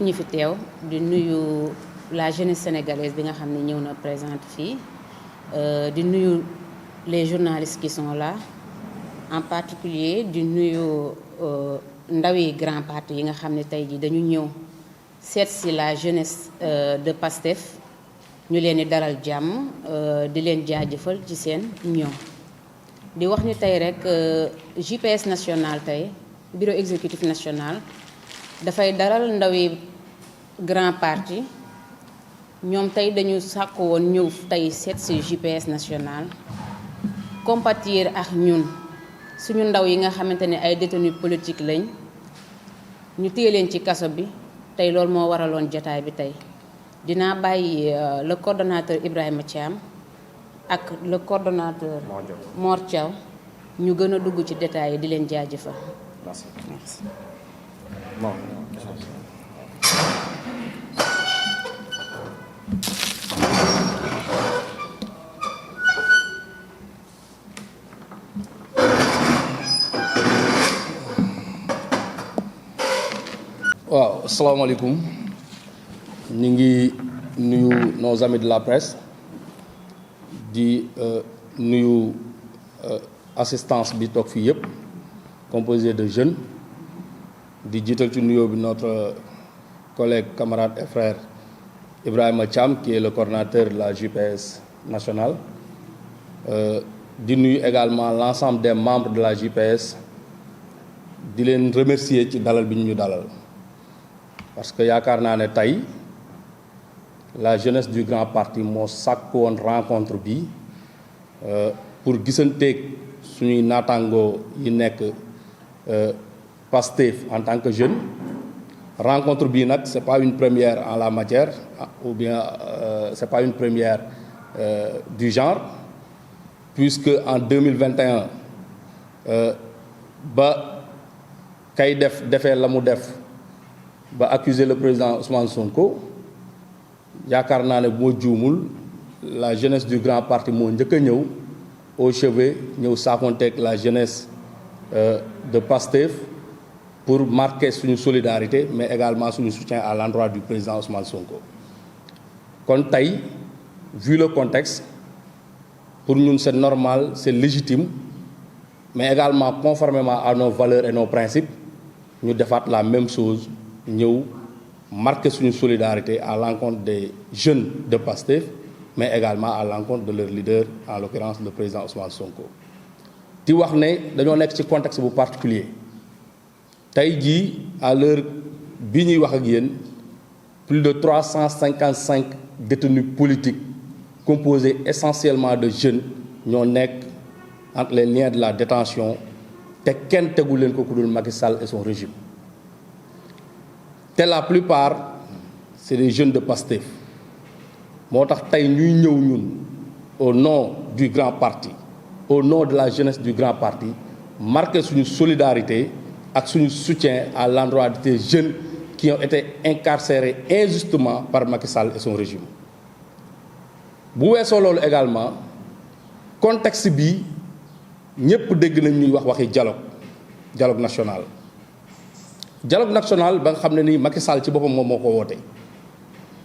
ñi fi teew di nuyu la jeunesse sénégalaise bi nga xam ne ñëw na présente fii di nuyu les journalistes qui sont là en particulier di nuyu ndawi grand parti yi nga xam ne tey jii dañu ñëw seet si la jeunesse de PASTEF ñu leen di dalal jàmm di leen jaajëfal ci seen ñoom di wax ni tey rek JPS national tey bureau exécutif national dafay dalal ndawi grand parti ñoom tey dañu sàkku woon ñëw tey seet si JPS national compatir ak ñun suñu ndaw yi nga xamante ne ay détenus politiques lañ ñu téye leen ci kaso bi tey loolu moo waraloon jotaay bi tey dinaa bàyyi le coordonnateur Ibrahima Thiam ak le coordonnateur Mor Thiaw ñu gën a dugg ci détails yi di leen jaajëfal. Merci. waaw asalaamaaleykum ñu ngi nuyu nos amis de la presse di nuyu assistance bi toog fii yëpp composé de jeunes di jiital ci nuyoo bi notre collègue camarade et frère Ibrahima Thiam qui est le coordonnateur de la JPS nationale di nuyu également l'ensemble des membres de la JPS di leen remercier ci dalal bi ñu dalal parce que yaakaar naa ne tey la jeunesse du grand parti moo sàkk woon rencontre bi pour gisanteeg suñuy naataangoo yi nekk PASTEF en tant que jeune rencontre bii nag c'est pas une première en la matière ou bien c'est pas une première du genre puisque en 2021 ba kay defee la mu def ba accuser le président Ousmane Sonko yaakaar naa ne bu ma juumul la jeunesse du grand parti moo njëkk a ñëw au chevet ñëw saafonteeg la jeunesse de PASTEF pour marquer suñu solidarité mais également suñu soutien à l'endroit du président Ousmane Sonko. kon tey vu le contexte pour ñun c'est normal c'est légitime mais également conformément à nos valeurs et nos principes ñu defaat la même chose ñëw marquer suñu solidarité à l'encontre des jeunes de PASTEF mais également à l'encontre de leur leader en l'occurrence le président Ousmane Sonko. di wax ne dañoo nekk ci contexte bu particulier tey jii à l'heure bi ñuy wax ak yéen plus de 355 détenus politiques composés essentiellement de jeunes ñoo nekk entre les liens de la détention te kenn tegu leen ko ku dul Macky Sall et son régime te la plupart c'est des jeunes de PASTEF moo tax tey ñuy ñëw ñun au nom du grand parti au nom de la jeunesse du grand parti marquer suñu solidarité ak suñu soutien à l'endroit des jeunes qui ont été incarcérés injustement par Macky Sall et son régime. bu weesoo loolu également contexte bi ñëpp dégg nañ ñuy waxi dialogue national ba nga xam ne ni Macky Sall ci boppam moom moo ko woote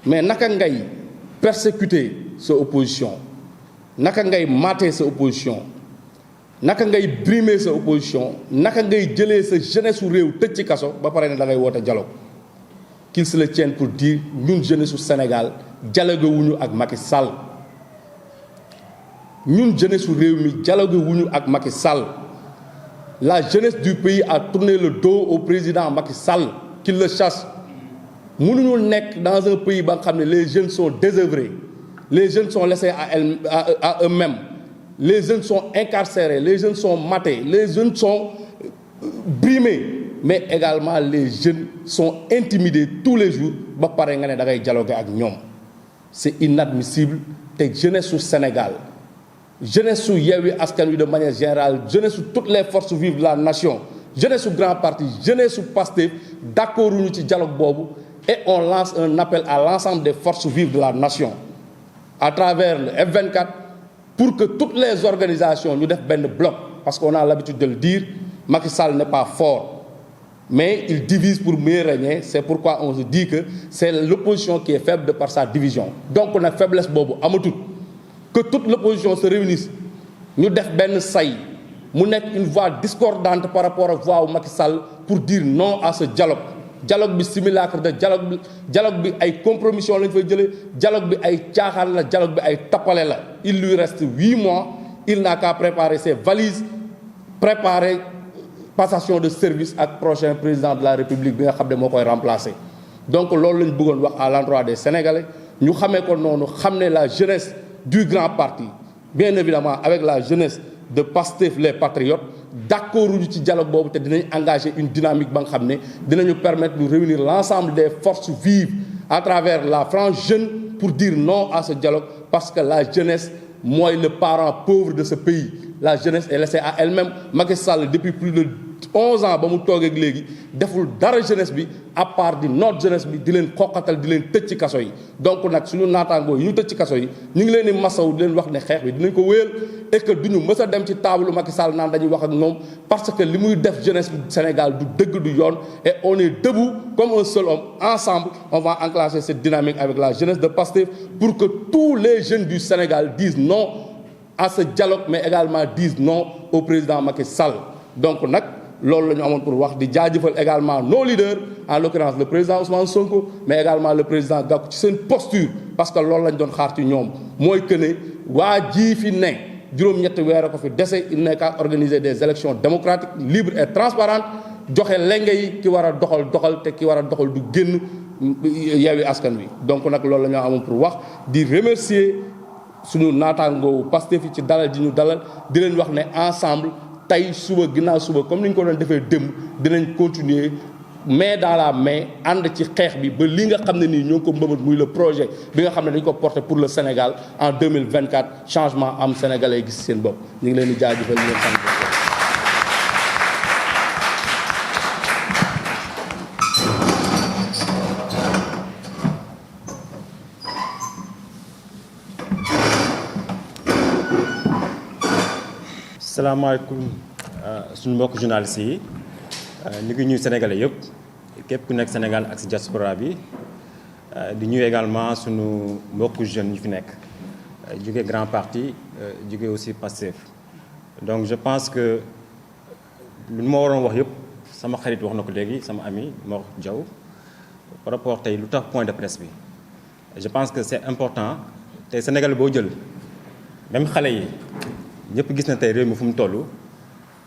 mais naka ngay persécuter sa opposition naka ngay mater sa opposition naka ngay brimer sa opposition naka ngay jëlee sa jeunesse su réew tëj ci kaso ba pare ne da ngay woote dialogue qu'il se le tienne pour dire ñun jeunesse su Sénégal dialogue wuñu ak Macky Sall ñun jeunesse su réew mi dialogue wuñu ak Macky Sall la jeunesse du pays a tourné le dos au président Macky Sall qu'il le chasse mënuñu nekk dans un pays ba nga xam ne les jeunes sont désœuvrés les jeunes sont laissés à eux-mêmes les jeunes sont incarcérés les jeunes sont matés les jeunes sont brimés mais également les jeunes sont intimidés tous les jours ba pare nga ne da ngay dialoguer ak ñoom c'est inadmissible te jeunesse su Sénégal jeunesse su Yewwi Askan Wi de manière générale jeunesse su toutes les forces vives de la nation jeunesse su grand parti jeunesse su PASTEF d'accord ñu ci dialogue boobu et on lance un appel à l'ensemble des forces vives de la nation à travers le F24 pour que toutes les organisations ñu def benn bloc parce qu'on a l'habitude de le dire Macky Sall n'est pas fort mais il divise pour mieux régner. C'est pourquoi on se dit que c'est l'opposition qui est faible de par sa division. Donc on a faiblesse bobo amatout. Que toute l'opposition se réunisse, nous def ben say, mu nek une voix discordante par rapport à voix Macky Sall pour dire non à ce dialogue. Dialogue bi simulacre de dialogue bi ay compromission lañ fay jëlé, dialogue bi ay tiaxal la, dialogue bi ay tapalé la. Il lui reste 8 mois, il n'a qu'à préparer ses valises, préparer passation de service avec le prochain président de la République bi nga xam ne moo koy remplacer. Donc loolu lañ bëggoon wax à l'endroit des Sénégalais ñu xamee ko noonu xam ne la jeunesse du grand parti bien évidemment avec la jeunesse de Pastef les patriotes d'accord uñu ci dialogue boobu te dinañ engager une dynamique ba nga xam ne dinañu permettre de réunir l'ensemble des forces vives à travers la frange jeune pour dire non à ce dialogue parce que la jeunesse mooy le parent pauvre de ce pays. La jeunesse est laissée à elle-même. Macky Sall depuis plus de 11 ans ba mu toogee ak léegi deful dara jeunesse bi à part di notre jeunesse bi di leen xoqatal di leen tëj ci kaso yi. Donc nag suñu naataangoo yi ñu tëj ci kaso yi ñu ngi leen di masaw di leen wax ne xeex bi dinañ ko wéyal et que duñu mës a dem ci taabalu Macky Sall naan dañuy wax ak ñoom parce que li muy def jeunesse bi Sénégal du dëgg du yoon et on est debout comme un seul homme. Ensemble on va enclencher cette dynamique avec la jeunesse de Pastef pour que tous les jeunes du Sénégal disent non à ce dialogue mais également disent non au président Macky Sall. Donc nag loolu la ñu amoon pour wax di jaajëfal également nos leaders en l'occurrence le président Ousmane Sonko mais également le président Gakou ci seen posture parce que loolu lañ doon xaar ci ñoom mooy que ne waa jii fi ne juróom-ñetti weer ko fi dese il n'est qu'à organiser des élections démocratiques libres et transparentes joxe lenge yi ki war a doxal te ki war a doxal du génn Yewwi Askan Wi. Donc nag loolu la ñu amoon pour wax di remercier suñu naataangoo Pastef fi ci dalal di ñu dalal di leen wax ne ensemble tey suba ginnaaw suba comme ni ñu ko doon defee démb dinañ continuer main dans la main ànd ci xeex bi ba li nga xam ne nii ñoo ko mbëbët muy le projet bi nga xam ne dañ ko porté pour le Sénégal en 2024 changement am sénégalais gis seen bopp ñu ngi leen di jaajëfal ñu leen sant. salaamaaleykum suñu mbokk journalistes yi ñu ngi ñuy sénégalais yëpp képp ku nekk Sénégal ak si diaspora bi di ñuy également suñu mbokk jeunes ñu fi nekk jóge grand parti jóge aussi Pastef. Donc je pense que lu ma waroon wax yëpp sama xarit wax na ko léegi sama ami Mor Diaw par rapport tey lu tax point de presse bi je pense que c'est important tey Sénégal boo jël même xale yi ñëpp gis na tey réew mi fu mu toll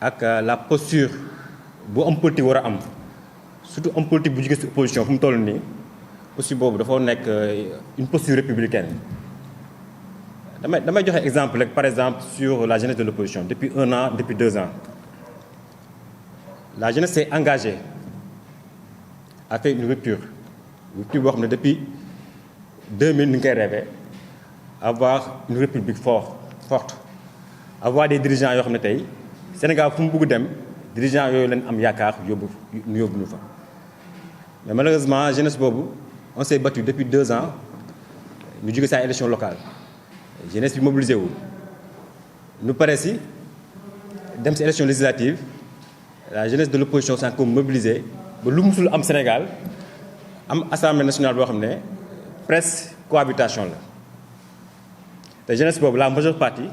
ak la posture bu homme politique war a am surtout homme politique bu jóge ci opposition fu mu toll nii aussi boobu dafa nekk une posture républicaine. damay joxe exemple rek par exemple sur la jeunesse de l'opposition depuis 1 an depuis 2 ans la jeunesse s'est engagée à faire une rupture boo xam ne depuis 2000 ni ngi koy rêvé avoir une république forte avoir des dirigeants yoo xam ne tey Sénégal fu mu bëgg dem dirigeants yooyu leen am yaakaar yóbbu ñu fa mais malheureusement jeunesse boobu on s'est battu depuis 2 ans ñu jóge sa élection locale jeunesse bi mobilisé wu ñu pare si dem si élection législative la jeunesse de l'opposition s'est mobilisée ba lu musul am Sénégal am assemblée nationale boo xam ne presque cohabitation la te jeunesse boobu la majeure partie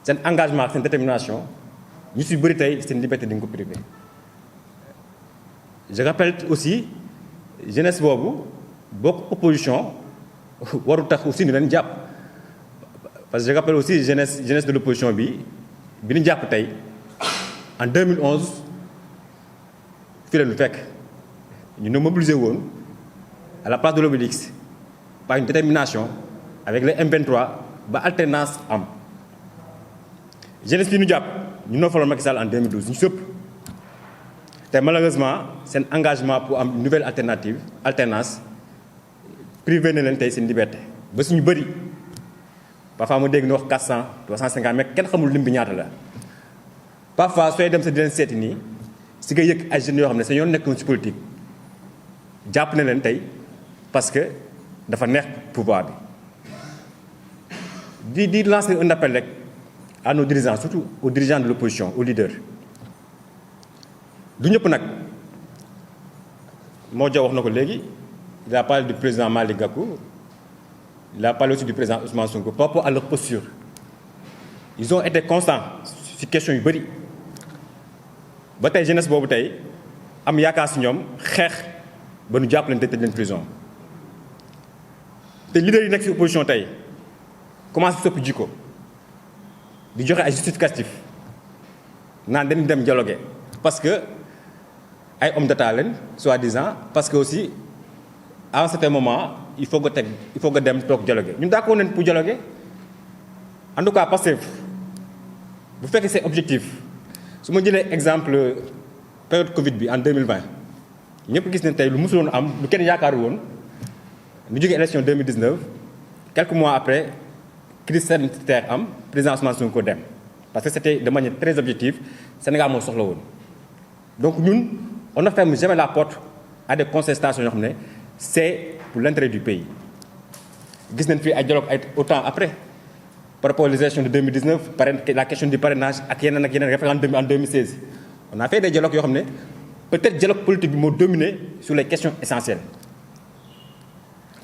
seen engagement seen détermination ñu si bëri tey seen liberté di nga ko privé. Je rappelle aussi jeunesse boobu bokk opposition waru tax aussi ñu leen jàpp parce que je rappelle aussi jeunesse de l'opposition bi ñu jàpp tey en 2011 fii la ñu fekk ñu ne mobilisé woon à la place de l'Obélisque par une détermination avec le M23 ba alternance am jeunesse bi ñu jàpp ñu noo faloon Macky Sall en 2012 ñu sëpp te malheureusement seen engagement pour am une nouvelle alternance privé na leen tey seen liberté ba suñu bëri parfois mu dégg na wax 400 350 mais kenn xamul lim bi ñaata la parfois sooy dem sa di leen seeti nii si nga yëg ay jeunes yoo xam ne sa yoon nekkoon ci politique jàpp na leen tey parce que dafa neex pouvoir bi di lancer un appel rek à nos dirigeants surtout aux dirigeants de l'opposition aux leaders du ñëpp nag moo jox wax na ko léegi il a parlé du président Malick Gakou il a parlé aussi du président Ousmane Sonko par rapport à leur posture ils ont été constants ci question yu bëri ba tey jeunesse boobu tey am yaakaar ci ñoom xeex ba nu jàpp leen te tëj leen prison te leader yi nekk ci opposition tey commencé soppi jikko di joxe ay justificatif naan dañu dem dialoguer parce que ay hommes d'État leen soi-disant parce que aussi à un certain moment il faut nga dem toog dialoguer ñun d'accord nañ pour dialoguer en tout cas Pastef bu fekkee c'est objectif su ma jëlee exemple période Covid bi en 2020 ñëpp gis nañ tey lu mësuloon am lu kenn yaakaaru woon ñu jógee élection 2019 quelques mois après crise sanitaire am président Ousmane Sonko dem parce que c'était de manière très objective Sénégal moo soxla woon donc ñun on ne ferme jamais la porte à des contestations yoo xam ne c'est pour l'intérêt du pays gis nañ fi ay dialogue ay autant après par rapport aux élections de 2019 la question du parrainage ak yeneen référendum en 2016 on a fait des dialogues yoo xam ne peut-être dialogue politique bi moo dominé sur les questions essentielles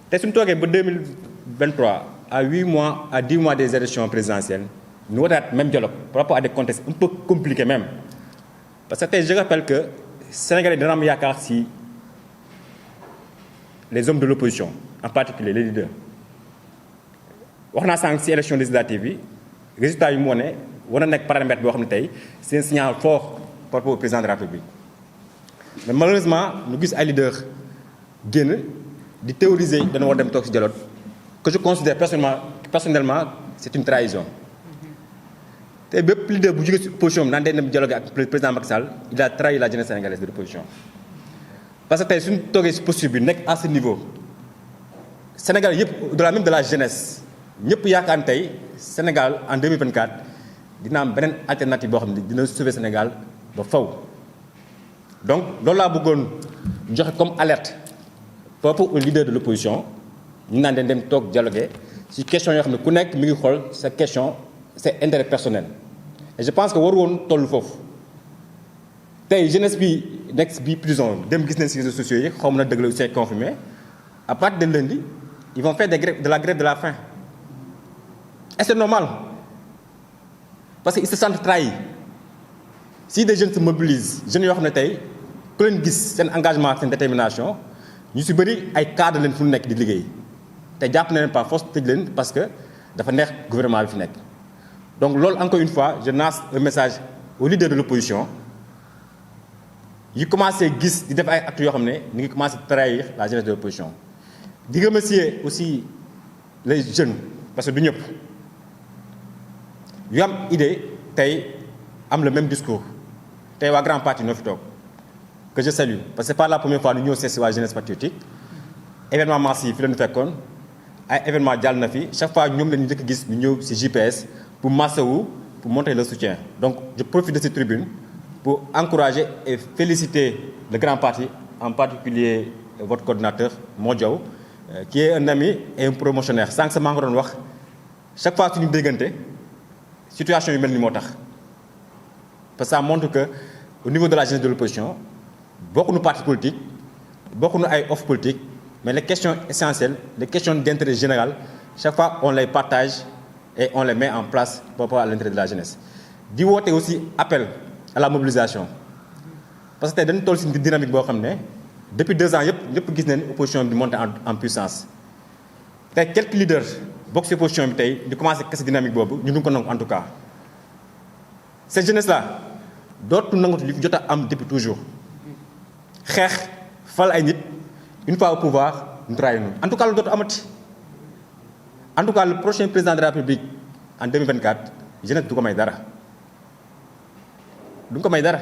te suñu toogee ba 2023 à 8 mois à 10 mois des élections présidentielles ñu wataat même dialogue par rapport à des contextes un peu compliqués même parce que tey je rappelle que Sénégalais dana am yaakaar ci les hommes de l'opposition en particulier les leaders wax naa sànq ci élection législative bi résultat yi mu wane war na nekk paramètre boo xam ne tey c'est un signal fort par rapport au président de la République mais malheureusement ñu gis ay leaders génn di théoriser dana war dem toog ci dialogue que je considère personnellement c'est une trahison te bépp leader bu jógee ci opposition naan day dem dialogue ak président Macky Sall il a trahi la jeunesse sénégalaise de l'opposition parce que tey suñu toogee ci posture bi nekk à ce niveau Sénégal yëpp au-delà même de la jeunesse ñëpp yaakaar ne tey Sénégal en 2024 dina am beneen alternative boo xam ne dina sauver Sénégal ba faw donc loolu laa bëggoon joxe comme alerte par rapport aux leaders de l'opposition ñu naan leen dem toog dialoguer ci question yoo xam ne ku nekk mi ngi xool sa question c'est intérêt personnel et je pense que waru woon toll foofu tey jeunesse bi nekk bi prison dem gis nañ ci réseaux sociaux yi xaw ma na dëgg la c'est confirmé à partir de lundi ils vont faire de la grève de la faim et c'est normal parce que ils se sentent trahis si des jeunes se mobilisent jeunes yoo xam ne tey ku leen gis seen engagement seen détermination ñu ci bëri ay cadre leen fu nekk di liggéey te jàpp na leen par force tëj leen parce que dafa neex gouvernement bi fi nekk donc loolu encore une fois je lance un message aux leaders de l'opposition yi commencé gis di def ay actes yoo xam ne ñu ngi commencé trahir la jeunesse de l'opposition di remercier aussi les jeunes parce que du ñëpp yu am idée tey am le même discours tey waa grand parti ñoo fi toog que je salue parce que c'est pas la première fois ñu ñëw seet si waa jeunesse patriotique événement massif fi la ñu fekkoon ay événement jàll na fi chaque fois ñoom la ñu njëkk gis ñu ñëw si JPS pour massawu pour montrer leur soutien donc je profite de cette tribune pour encourager et féliciter le grand parti en particulier votre coordinateur Modiaw qui est un ami et un promotionnaire sànq sa maa ngi doon wax chaque fois suñu déggante situation yu mel ni moo tax parce que ça montre que au niveau de la jeunesse de l'opposition bokkuñu parti politique bokkuñu ay offre politique mais les questions essentielles les questions d'intérêt général chaque fois on les partage et on les met en place par rapport à l'intérêt de la jeunesse di woote aussi appel à la mobilisation parce que tey dañu toll ci dynamique boo xam ne depuis 2 ans ñëpp gis nañ opposition bi monter en puissance tey quelques leaders bokk ci opposition bi tey di commencer kese dynamique boobu ñu ngi ko nangu en tout cas cette jeunesse là dootu nangutu li fi jot a am depuis toujours xeex fal ay nit une fois au pouvoir ñu trahir ñu en tout cas lu dootu amati en tout cas le prochain président de la République en 2024 jeunesse du ko may dara du ko may dara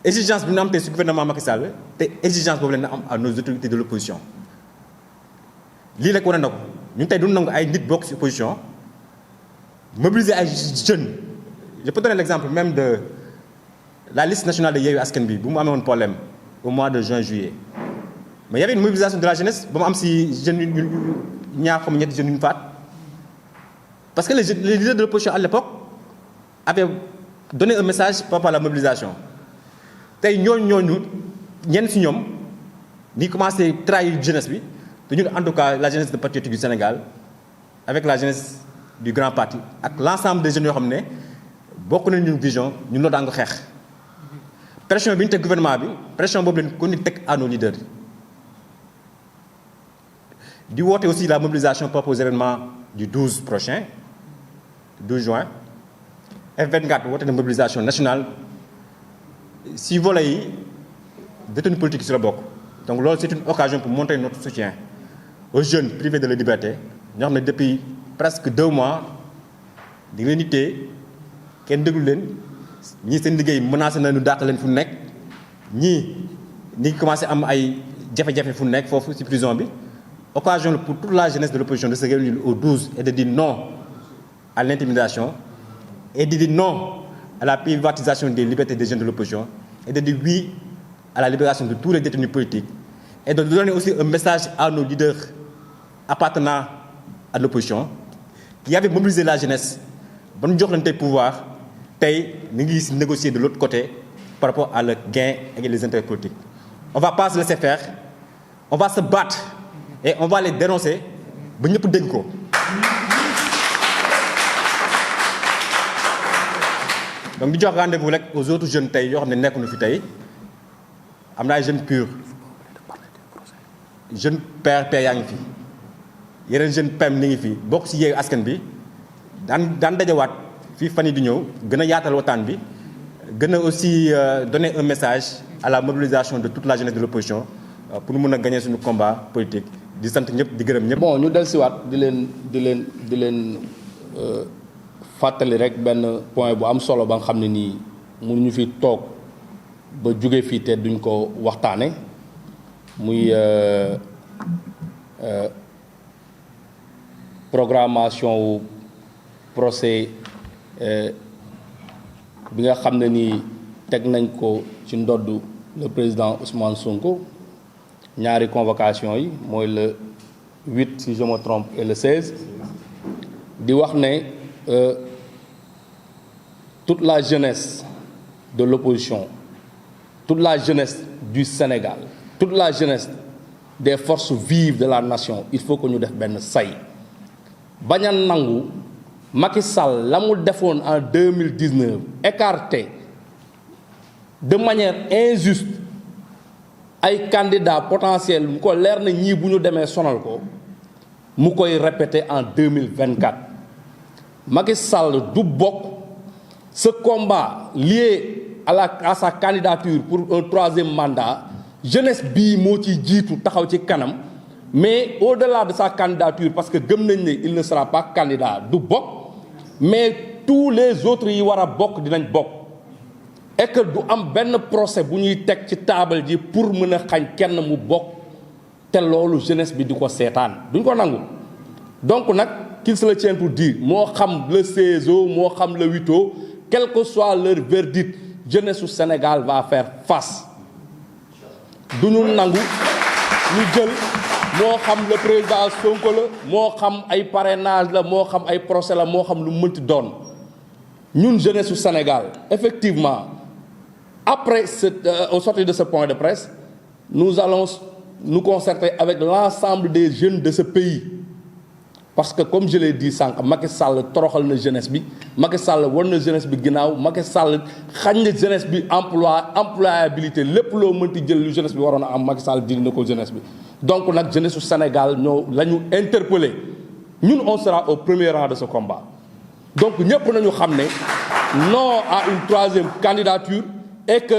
exigence bi ñu am tey ci gouvernement Macky Sall te exigence boobu leen na am à nos autorités de l'opposition lii rek wane na ko ñun tey du nangu ay nit bokk ci opposition mobiliser ay jeunes je peux donner l'exemple même de la liste nationale de Yewwi Askan Wi bu mu amee woon problème au mois de juin juillet mais y avait une mobilisation de la jeunesse ba mu am ci jeunes yu ñaar xam ñetti jeunes yu ñu faat parce que les leaders de l'opposition à l'époque avaient donné un message par rapport à la mobilisation tey ñooñu ñenn ci ñoom ni commencé trahir jeunesse bi te ñun en tout cas la jeunesse de patriotique du Sénégal avec la jeunesse du grand parti ak l'ensemble des jeunes yoo xam ne bokk nañu ñun vision ñun loolu daan ko xeex pression bi ñu teg gouvernement bi pression boobu leen ko ni teg à nos leaders di woote aussi la mobilisation par rapport aux événements du 12 prochain 12 juin F24 woote na mobilisation nationale si volets yi détenus politiques sur la bokk donc loolu c'est une occasion pour montrer notre soutien aux jeunes privés de la liberté ñoo xam ne depuis presque 2 mois di leen di téye kenn déglu leen ñii seen liggéey menacé na ñu dàq leen fu nekk ñii ñi commencé am ay jafe-jafe fu nekk foofu ci prison bi occasion pour toute la jeunesse de l'opposition de se réunir au 12 et de dire non à l'intimidation et de dire non à la privatisation des libertés des jeunes de l'opposition et de dire oui à la libération de tous les détenus politiques et de donner aussi un message à nos leaders appartenant à l'opposition qui avaient mobilisé la jeunesse ba ñu jox leen tey pouvoir tey ñu ngi gis négocier de l'autre côté par rapport à leurs gains et les intérêts politiques. On va pas se laisser faire, on va se battre et on va les dénoncer ba ñëpp dégg ko. donc di jox rendez-vous rek aux autres jeunes tey yoo xam ne nekkuñu fi tey am na ay jeunes purs jeunes PRP yaa ngi fi yeneen jeunes PEM ni ngi fi bokk ci Yewwi Askan bi daan dajawaat fii fan yi di ñëw gën a yaatal waxtaan bi gën a aussi donner un message à la mobilisation de toute la jeunesse de l'opposition pour mun a gagner suñu combat politique di sant ñëpp di gërëm ñëpp. bon ñu dellusiwaat di leen fàttali rek benn point bu am solo ba nga xam ne nii mënuñu fi toog ba jóge fii te duñ ko waxtaane muy programmation wu procès bi nga xam ne nii teg nañ ko ci ndodd le président Ousmane Sonko ñaari convocation yi mooy le 8 si je me trompe et le 16 di wax ne toute la jeunesse de l'opposition, toute la jeunesse du Sénégal, toute la jeunesse des forces vives de la nation, il faut que ñu def benn say bañ a nangu Macky Sall la mu defoon en 2019 écarté de manière injuste ay candidats potentiels mu ko leer na ñii bu ñu demee sonal ko mu koy répéter en 2024 Macky Sall du bokk ce combat lié à sa candidature pour un 3e mandat jeunesse bii moo ci jiitu taxaw ci kanam mais au-delà de sa candidature parce que gëm nañ ne il ne sera pas candidat du bokk mais tous les autres yi war a bokk dinañ bokk et que du am benn procès bu ñuy teg ci taabal ji pour mën a xañ kenn mu bokk te loolu jeunesse bi di ko seetaan duñ ko nangu donc nag qu'il se le tienne pour dire moo xam le 16 moo xam le 8 quel que soit leur verdict jeunesse su Sénégal va faire face du ñu nangu ñu jël moo xam le président Sonko la moo xam ay parrainage la moo xam ay procès la moo xam lu mënti doon ñun jeunesse su Sénégal effectivement après au sortir de ce point de presse nous allons nous concerter avec l'ensemble des jeunes de ce pays parce que comme je l'ai dit sànq Macky Sall toroxal na jeunesse bi Macky Sall war na jeunesse bi ginnaaw Macky Sall xañ na jeunesse bi employabilité lépp loo mënti jël lu jeunesse bi waroon a am Macky Sall dindi na ko jeunesse bi donc nag jeunesse su Sénégal ñoo la ñu interpellé ñun on sera au premier rang de ce combat donc ñëpp nañu xam ne non à une 3e candidature et que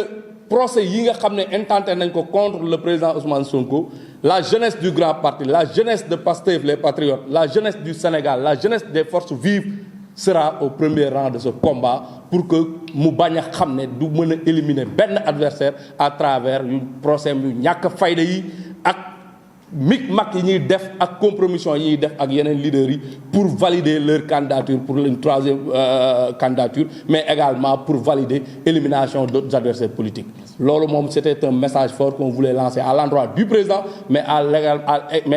procès yi nga xam ne intenté nañ ko contre le président Ousmane Sonko la jeunesse du grand parti la jeunesse de Pastef les patriotes la jeunesse du Sénégal la jeunesse des forces vives sera au premier rang de ce combat pour que mu bañ a xam ne du mën a éliminer benn adversaire à travers yu procès yu ñàkk fayda yi ak micmac yi ñuy def ak compromission yi ñuy def ak yeneen leaders yi pour valider leur candidature pour une 3e candidature mais également pour valider élimination d'autres adversaires politiques loolu moom c'était un message fort qu'on voulait lancer à l'endroit du président mais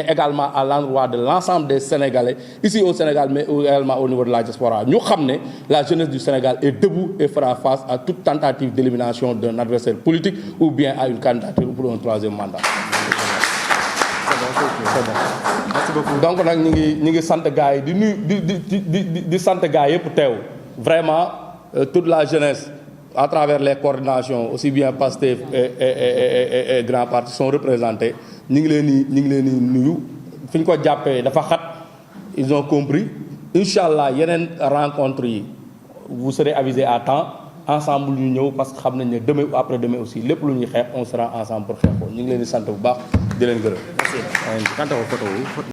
également à l'endroit de l'ensemble des Sénégalais ici au Sénégal mais également au niveau de la diaspora ñu xam ne la jeunesse du Sénégal est debout et fera face à toute tentative d'élimination d'un adversaire politique ou bien à une candidature pour un 3e mandat c'est bon. Merci beaucoup. Donc nag ñu ngi sant gars yi di nuyu di sant gars yëpp teew vraiment toute la jeunesse à travers les coordinations aussi bien Pastef et Grand Parti sont représentés ñu ngi leen di nuyu fi ñu ko jàppee dafa xat ils ont compris inchallah yeneen rencontre yi vous serez avisés à temps ensemble ñu ñëw parce que xam nañ ne demain ou après demain aussi lépp lu ñuy xeex on sera ensemble pour xeex ko ñu ngi leen di sant bu baax di leen gërëm. Merci. Quant aux photos